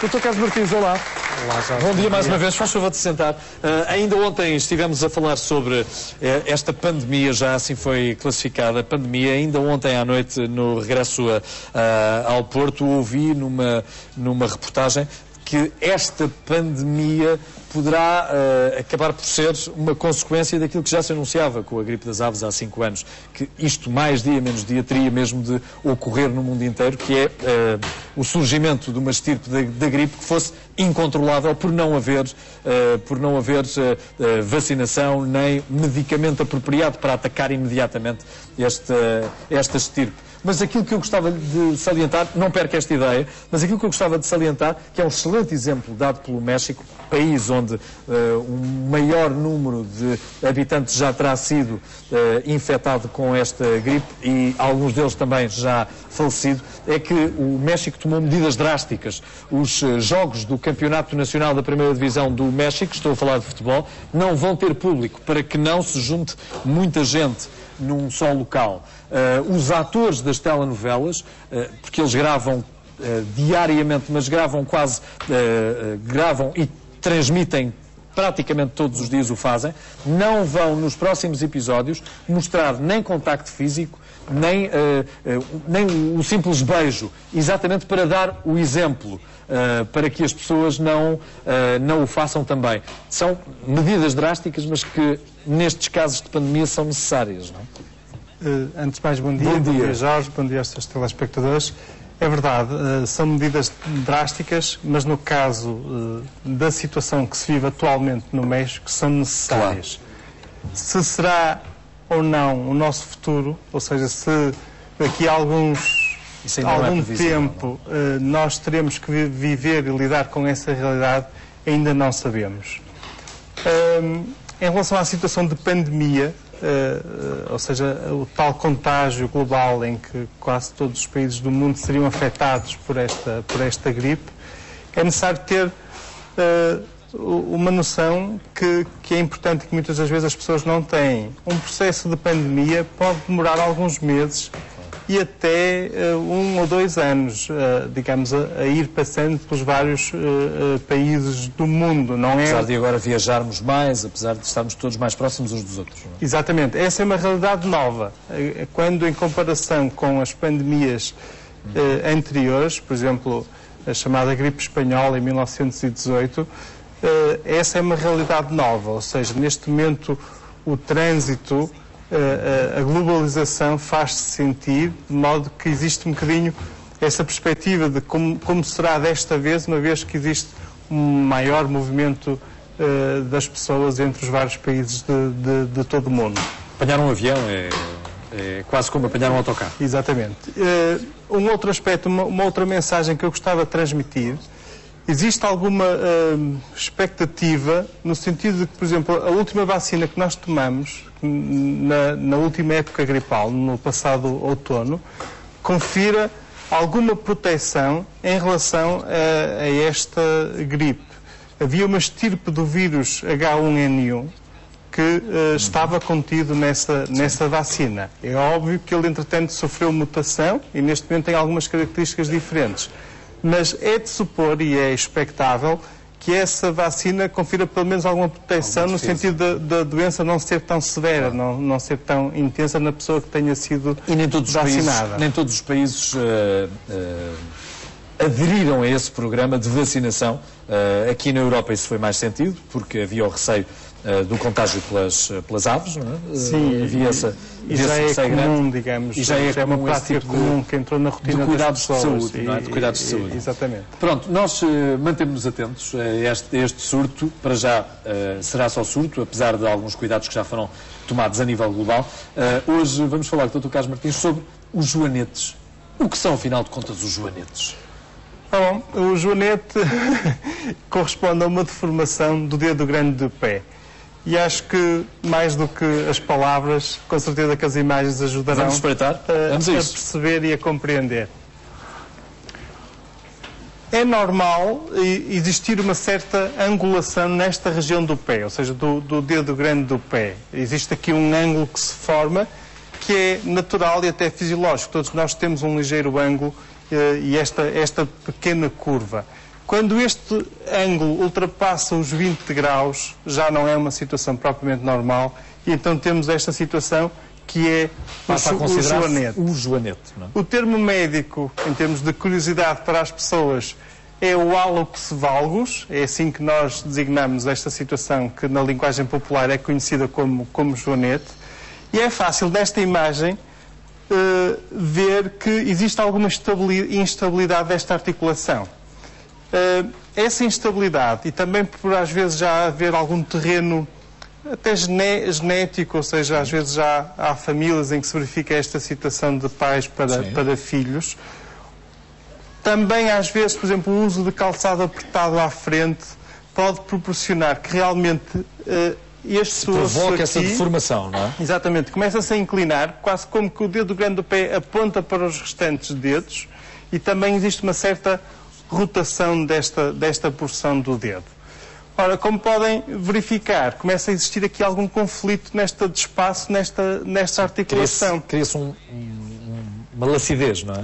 Dr. Carlos Martins, olá. Olá, Jorge. Bom dia mais uma vez, faz favor de sentar. Ainda ontem estivemos a falar sobre esta pandemia, já assim foi classificada, a pandemia. Ainda ontem à noite, no regresso ao Porto, ouvi numa reportagem que esta pandemia poderá acabar por ser uma consequência daquilo que já se anunciava com a gripe das aves há 5 anos, que isto, mais dia menos dia, teria mesmo de ocorrer no mundo inteiro, que é o surgimento de uma estirpe da gripe que fosse incontrolável por não haver vacinação nem medicamento apropriado para atacar imediatamente esta estirpe. Mas aquilo que eu gostava de salientar, não perca esta ideia, mas aquilo que eu gostava de salientar, que é um excelente exemplo dado pelo México, país onde um maior número de habitantes já terá sido infectado com esta gripe e alguns deles também já falecido, é que o México tomou medidas drásticas. Os jogos do Campeonato Nacional da Primeira Divisão do México, estou a falar de futebol, não vão ter público para que não se junte muita gente num só local. Os atores das telenovelas, porque eles gravam diariamente, mas gravam e transmitem praticamente todos os dias o fazem, não vão nos próximos episódios mostrar nem contacto físico, nem o simples beijo, exatamente para dar o exemplo, para que as pessoas não o façam também. São medidas drásticas, mas que nestes casos de pandemia são necessárias, não é? Antes de mais, bom dia. Bom dia, Jorge. Bom dia aos seus telespectadores. É verdade, são medidas drásticas, mas no caso da situação que se vive atualmente no México, são necessárias. Claro. Se será ou não o nosso futuro, ou seja, se daqui a algum tempo nós teremos que viver e lidar com essa realidade, ainda não sabemos. Em relação à situação de pandemia, ou seja, o tal contágio global em que quase todos os países do mundo seriam afetados por esta gripe, é necessário ter uma noção que é importante e que muitas das vezes as pessoas não têm. Um processo de pandemia pode demorar alguns meses e até 1 ou 2 anos, digamos, a ir passando pelos vários países do mundo. Não é... Apesar de agora viajarmos mais, apesar de estarmos todos mais próximos uns dos outros. Não é? Exatamente. Essa é uma realidade nova. Quando, em comparação com as pandemias anteriores, por exemplo, a chamada gripe espanhola em 1918, essa é uma realidade nova. Ou seja, neste momento, o trânsito, a globalização faz-se sentir, de modo que existe um bocadinho essa perspectiva de como será desta vez, uma vez que existe um maior movimento das pessoas entre os vários países de todo o mundo. Apanhar um avião é quase como apanhar um autocarro. Exatamente. Um outro aspecto, uma outra mensagem que eu gostava de transmitir. Existe alguma expectativa no sentido de que, por exemplo, a última vacina que nós tomamos na última época gripal, no passado outono, confira alguma proteção em relação a esta gripe. Havia uma estirpe do vírus H1N1 que estava contido nessa vacina. É óbvio que ele, entretanto, sofreu mutação e neste momento tem algumas características diferentes. Mas é de supor e é expectável que essa vacina confira pelo menos alguma proteção no sentido da doença não ser tão severa, não ser tão intensa na pessoa que tenha sido vacinada. Nem todos os países aderiram a esse programa de vacinação. Aqui na Europa isso foi mais sentido, porque havia o receio do contágio pelas aves, não é? Sim, havia e já é comum, digamos, e já é uma prática comum que entrou na rotina de cuidados das pessoas, de saúde, não é? De cuidados de saúde. Exatamente. Pronto, nós mantemos-nos atentos a este surto. Para já será só surto, apesar de alguns cuidados que já foram tomados a nível global. Hoje vamos falar com o Dr. Carlos Martins sobre os joanetes. O que são, afinal de contas, os joanetes? Bom, o joanete corresponde a uma deformação do dedo grande do pé. E acho que, mais do que as palavras, com certeza que as imagens ajudarão a perceber e a compreender. É normal existir uma certa angulação nesta região do pé, ou seja, do dedo grande do pé. Existe aqui um ângulo que se forma, que é natural e até fisiológico. Todos nós temos um ligeiro ângulo e esta pequena curva. Quando este ângulo ultrapassa os 20 graus, já não é uma situação propriamente normal, e então temos esta situação que é o joanete. O joanete, não é? O termo médico, em termos de curiosidade para as pessoas, é o hálux valgus, é assim que nós designamos esta situação que na linguagem popular é conhecida como joanete, e é fácil nesta imagem ver que existe alguma instabilidade desta articulação. Essa instabilidade, e também por às vezes já haver algum terreno até genético, ou seja, às vezes já há famílias em que se verifica esta situação de pais para filhos. Também às vezes, por exemplo, o uso de calçado apertado à frente pode proporcionar que realmente este osso provoca aqui, essa deformação, não é? Exatamente, começa-se a inclinar, quase como que o dedo grande do pé aponta para os restantes dedos, e também existe uma certa rotação desta porção do dedo. Ora, como podem verificar, começa a existir aqui algum conflito neste espaço, nesta articulação. Cria-se uma lacidez, não é?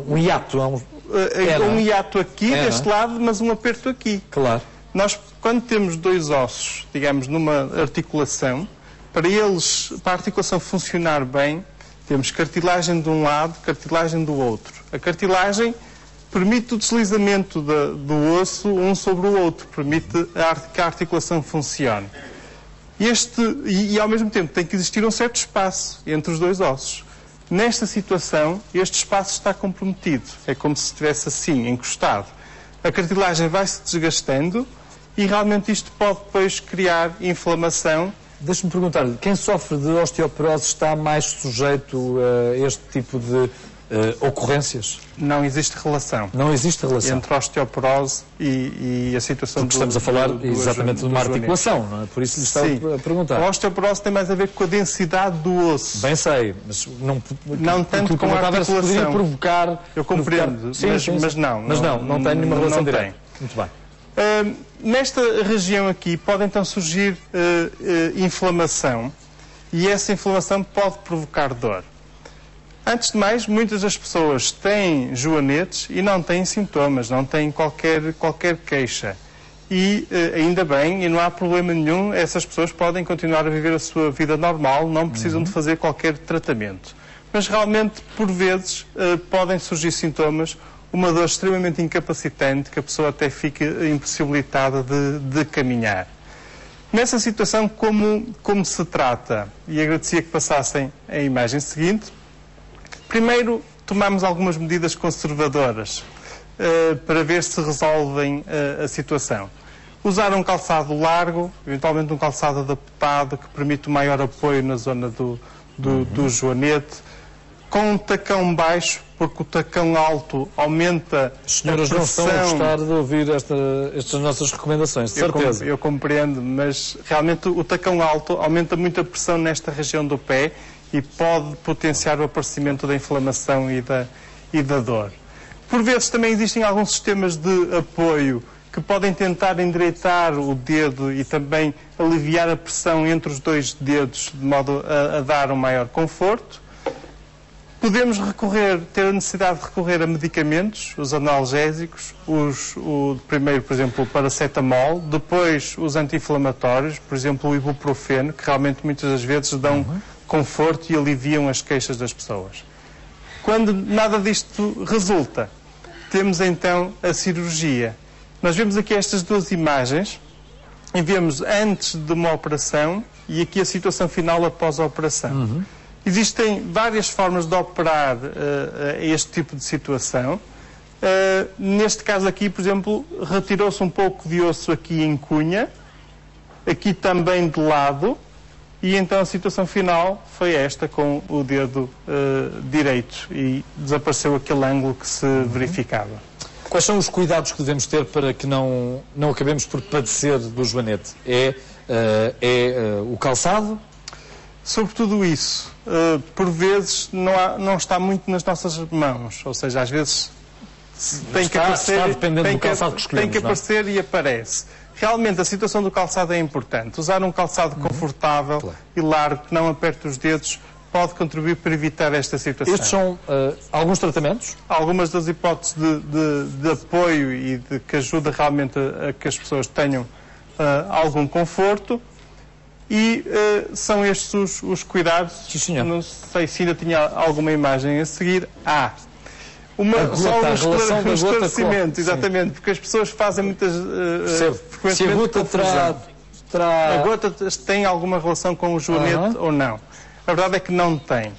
Um hiato. Um hiato aqui, deste lado, mas um aperto aqui. Claro. Nós, quando temos dois ossos, digamos, numa articulação, para a articulação funcionar bem, temos cartilagem de um lado, cartilagem do outro. A cartilagem permite o deslizamento do osso um sobre o outro, permite que a articulação funcione. E ao mesmo tempo tem que existir um certo espaço entre os dois ossos. Nesta situação, este espaço está comprometido. É como se estivesse assim, encostado. A cartilagem vai se desgastando e realmente isto pode depois criar inflamação. Deixe-me perguntar, quem sofre de osteoporose está mais sujeito a este tipo de ocorrências? Não existe relação. Não existe relação entre a osteoporose e a situação Porque estamos a falar exatamente de uma articulação, não é? Por isso lhe estava a perguntar. A osteoporose tem mais a ver com a densidade do osso. Bem sei, mas não tanto com a articulação. Poderia provocar... Eu compreendo, mas não. Mas não tem nenhuma relação direta. Muito bem. Nesta região aqui pode então surgir inflamação, e essa inflamação pode provocar dor. Antes de mais, muitas das pessoas têm joanetes e não têm sintomas, não têm qualquer queixa. E ainda bem, e não há problema nenhum, essas pessoas podem continuar a viver a sua vida normal, não precisam de fazer qualquer tratamento. Mas realmente, por vezes, podem surgir sintomas, uma dor extremamente incapacitante, que a pessoa até fica impossibilitada de caminhar. Nessa situação, como se trata? E agradecia que passassem a imagem seguinte. Primeiro, tomamos algumas medidas conservadoras para ver se resolvem a situação. Usar um calçado largo, eventualmente um calçado adaptado, que permite um maior apoio na zona do joanete. Com um tacão baixo, porque o tacão alto aumenta a pressão. As senhoras não estão a gostar de ouvir estas nossas recomendações, de certeza. Eu compreendo, mas realmente o tacão alto aumenta muito a pressão nesta região do pé e pode potenciar o aparecimento da inflamação e da dor. Por vezes também existem alguns sistemas de apoio que podem tentar endireitar o dedo e também aliviar a pressão entre os dois dedos, de modo a dar um maior conforto. Podemos ter a necessidade de recorrer a medicamentos, os analgésicos, primeiro, por exemplo, o paracetamol, depois os anti-inflamatórios, por exemplo, o ibuprofeno, que realmente muitas das vezes dão conforto e aliviam as queixas das pessoas. Quando nada disto resulta, temos então a cirurgia. Nós vemos aqui estas duas imagens e vemos antes de uma operação e aqui a situação final após a operação. Existem várias formas de operar este tipo de situação. Neste caso aqui, por exemplo, retirou-se um pouco de osso aqui em cunha, aqui também de lado, e então a situação final foi esta, com o dedo direito, e desapareceu aquele ângulo que se verificava. Quais são os cuidados que devemos ter para que não acabemos por padecer do joanete? É o calçado? Sobretudo isso. Por vezes não está muito nas nossas mãos, ou seja, às vezes tem que aparecer, está dependendo do calçado que escolhemos, tem que aparecer e aparece. Realmente a situação do calçado é importante. Usar um calçado confortável e largo, que não aperte os dedos, pode contribuir para evitar esta situação. Estes são alguns tratamentos? Algumas das hipóteses de apoio e de que ajuda realmente a que as pessoas tenham algum conforto. E são estes os cuidados. Sim, senhor. Não sei se ainda tinha alguma imagem a seguir. Só um esclarecimento, exatamente, porque as pessoas fazem muitas se a gota A gota tem alguma relação com o joanete ou não? A verdade é que não tem.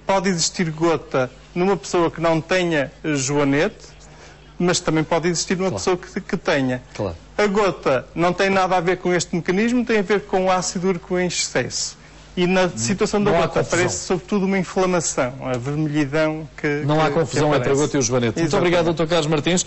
Pode existir gota numa pessoa que não tenha joanete, mas também pode existir numa pessoa que tenha. Claro. A gota não tem nada a ver com este mecanismo, tem a ver com o ácido úrico em excesso. E na situação da gota aparece sobretudo uma inflamação, a vermelhidão que Não há confusão entre a gota e o joanete. Muito obrigado, Dr. Carlos Martins.